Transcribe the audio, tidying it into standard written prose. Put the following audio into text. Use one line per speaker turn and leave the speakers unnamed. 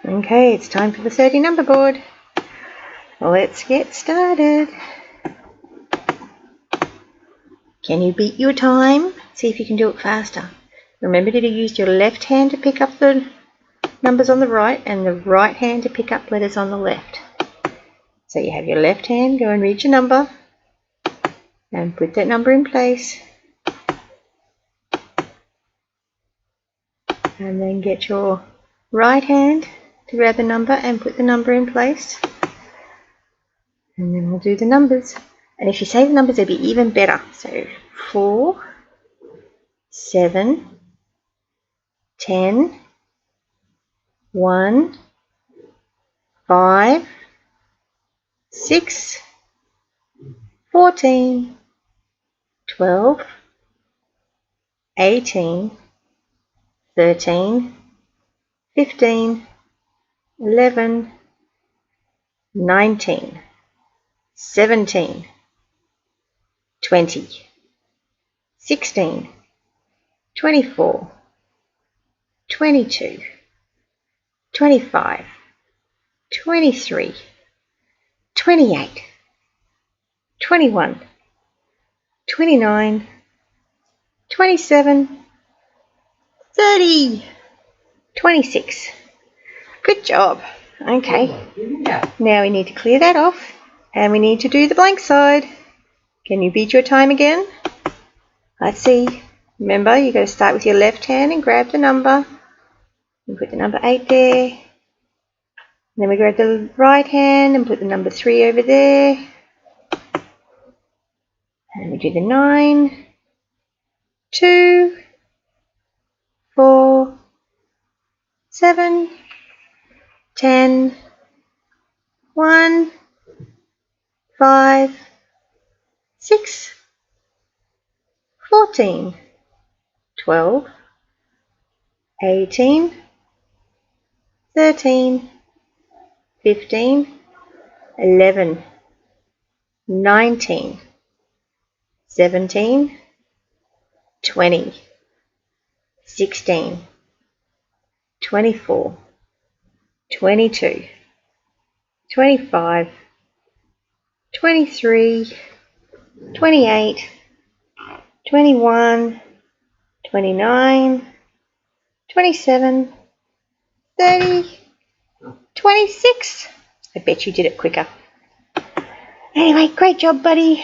Okay, it's time for the 30 number board. Let's get started. Can you beat your time? See if you can do it faster. Remember to use your left hand to pick up the numbers on the right and the right hand to pick up letters on the left. So you have your left hand, go and read your number and put that number in place. And then get your right hand to grab the number and put the number in place. And then we'll do the numbers. And if you say the numbers, it'll be even better. So 4, 7, 10, 1, 5, 6, 14, 12, 18, 13, 15, 11, 19, 17, 20, 16, 24, 22, 25, 23, 28, 21, 29, 27, 30, 26. Good job. Okay, now we need to clear that off and we need to do the blank side. Can you beat your time again? Let's see. Remember, you've got to start with your left hand and grab the number. And put the number 8 there. And then we grab the right hand and put the number 3 over there. And we do the 9, 2, 4, 7, 10, 1, 5, 6, 14, 12, 18, 13, 15, 11, 19, 17, 20, 16, 24, 22, 25, 23, 28, 21, 29, 27, 30, 26. I bet you did it quicker. Anyway, great job, buddy.